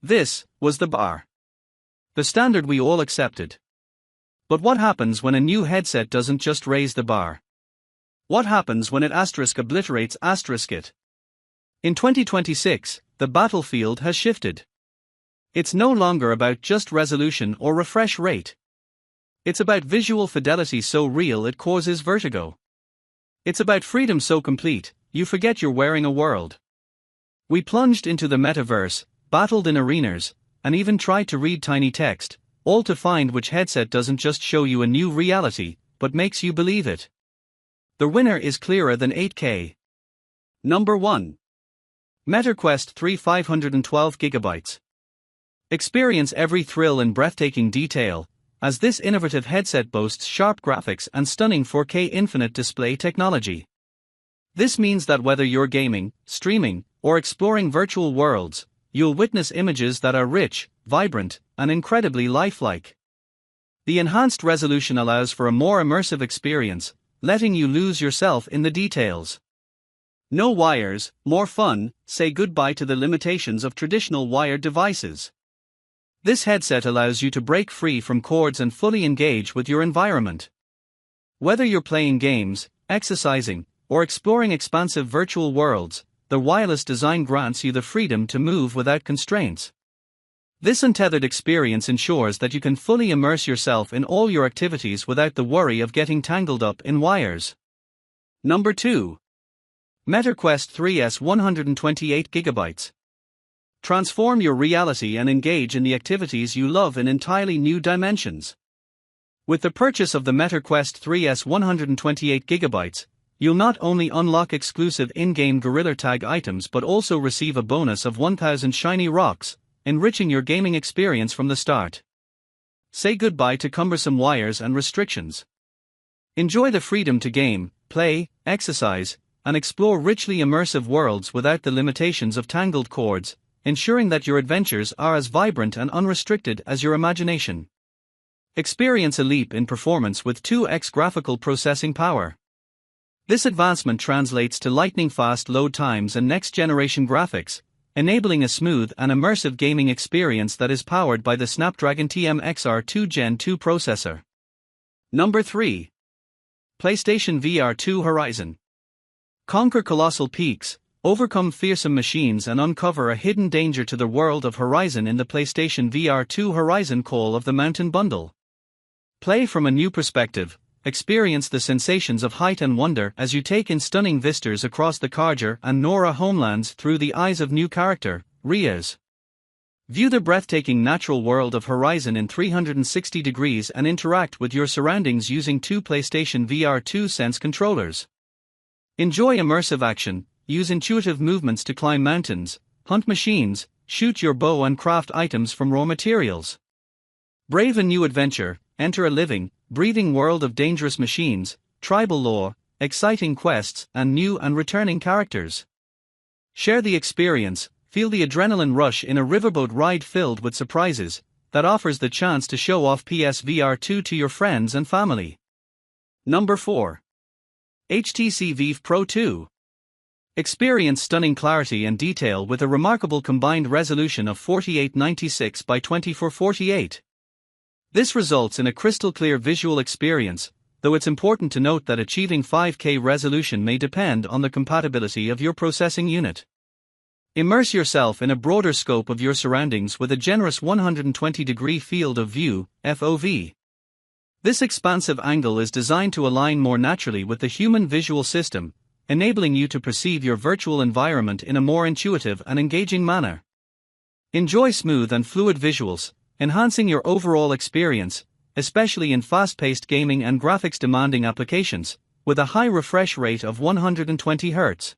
This was the bar. The standard we all accepted. But what happens when a new headset doesn't just raise the bar? What happens when it obliterates it? In 2026, the battlefield has shifted. It's no longer about just resolution or refresh rate. It's about visual fidelity so real it causes vertigo. It's about freedom so complete, you forget you're wearing a world. We plunged into the metaverse, battled in arenas, and even tried to read tiny text, all to find which headset doesn't just show you a new reality, but makes you believe it. The winner is clearer than 8K. Number 1. Meta Quest 3 512GB. Experience every thrill in breathtaking detail, as this innovative headset boasts sharp graphics and stunning 4K infinite display technology. This means that whether you're gaming, streaming, or exploring virtual worlds, you'll witness images that are rich, vibrant, and incredibly lifelike. The enhanced resolution allows for a more immersive experience, letting you lose yourself in the details. No wires, more fun, say goodbye to the limitations of traditional wired devices. This headset allows you to break free from cords and fully engage with your environment. Whether you're playing games, exercising, or exploring expansive virtual worlds, the wireless design grants you the freedom to move without constraints. This untethered experience ensures that you can fully immerse yourself in all your activities without the worry of getting tangled up in wires. Number 2. Meta Quest 3S 128GB. Transform your reality and engage in the activities you love in entirely new dimensions. With the purchase of the Meta Quest 3S 128GB, you'll not only unlock exclusive in-game Gorilla Tag items but also receive a bonus of 1000 shiny rocks, enriching your gaming experience from the start. Say goodbye to cumbersome wires and restrictions. Enjoy the freedom to game, play, exercise, and explore richly immersive worlds without the limitations of tangled cords, ensuring that your adventures are as vibrant and unrestricted as your imagination. Experience a leap in performance with 2x graphical processing power. This advancement translates to lightning-fast load times and next-generation graphics, enabling a smooth and immersive gaming experience that is powered by the Snapdragon XR2 Gen 2 processor. Number 3. PlayStation VR2 Horizon. Conquer colossal peaks, overcome fearsome machines and uncover a hidden danger to the world of Horizon in the PlayStation VR2 Horizon Call of the Mountain bundle. Play from a new perspective, experience the sensations of height and wonder as you take in stunning vistas across the Karja and Nora homelands through the eyes of new character, Riaz. View the breathtaking natural world of Horizon in 360 degrees and interact with your surroundings using 2 PlayStation VR2 Sense controllers. Enjoy immersive action, use intuitive movements to climb mountains, hunt machines, shoot your bow and craft items from raw materials. Brave a new adventure, enter a living, breathing world of dangerous machines, tribal lore, exciting quests, and new and returning characters. Share the experience, feel the adrenaline rush in a riverboat ride filled with surprises, that offers the chance to show off PSVR2 to your friends and family. Number 4. HTC VIVE Pro 2. Experience stunning clarity and detail with a remarkable combined resolution of 4896 by 2448. This results in a crystal-clear visual experience, though it's important to note that achieving 5K resolution may depend on the compatibility of your processing unit. Immerse yourself in a broader scope of your surroundings with a generous 120-degree field of view, FOV. This expansive angle is designed to align more naturally with the human visual system, enabling you to perceive your virtual environment in a more intuitive and engaging manner. Enjoy smooth and fluid visuals, enhancing your overall experience, especially in fast-paced gaming and graphics-demanding applications, with a high refresh rate of 120 Hz.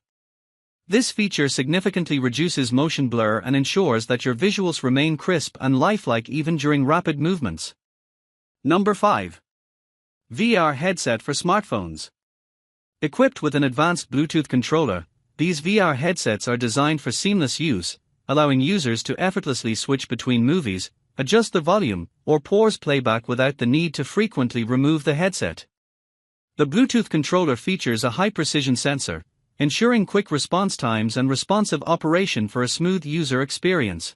This feature significantly reduces motion blur and ensures that your visuals remain crisp and lifelike even during rapid movements. Number 5. VR headset for smartphones. Equipped with an advanced Bluetooth controller, these VR headsets are designed for seamless use, allowing users to effortlessly switch between movies, adjust the volume, or pause playback without the need to frequently remove the headset. The Bluetooth controller features a high-precision sensor, ensuring quick response times and responsive operation for a smooth user experience.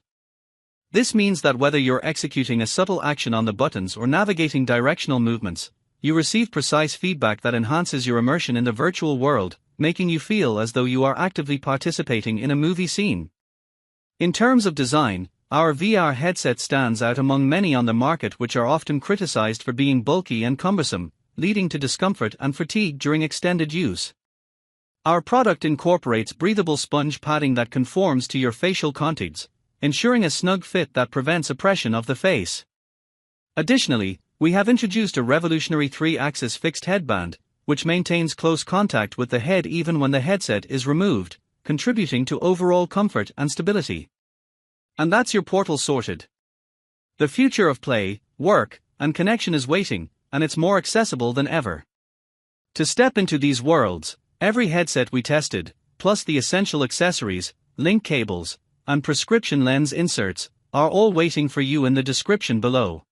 This means that whether you're executing a subtle action on the buttons or navigating directional movements, you receive precise feedback that enhances your immersion in the virtual world, making you feel as though you are actively participating in a movie scene. In terms of design, our VR headset stands out among many on the market, which are often criticized for being bulky and cumbersome, leading to discomfort and fatigue during extended use. Our product incorporates breathable sponge padding that conforms to your facial contours, ensuring a snug fit that prevents oppression of the face. Additionally, we have introduced a revolutionary 3-axis fixed headband, which maintains close contact with the head even when the headset is removed, contributing to overall comfort and stability. And that's your portal sorted. The future of play, work, and connection is waiting, and it's more accessible than ever. To step into these worlds, every headset we tested, plus the essential accessories, link cables, and prescription lens inserts, are all waiting for you in the description below.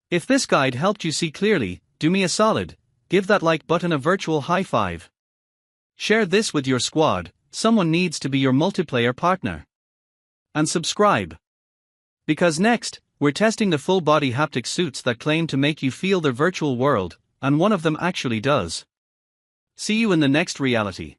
If this guide helped you see clearly, do me a solid, give that like button a virtual high five. Share this with your squad, someone needs to be your multiplayer partner. And subscribe. Because next, we're testing the full-body haptic suits that claim to make you feel the virtual world, and one of them actually does. See you in the next reality.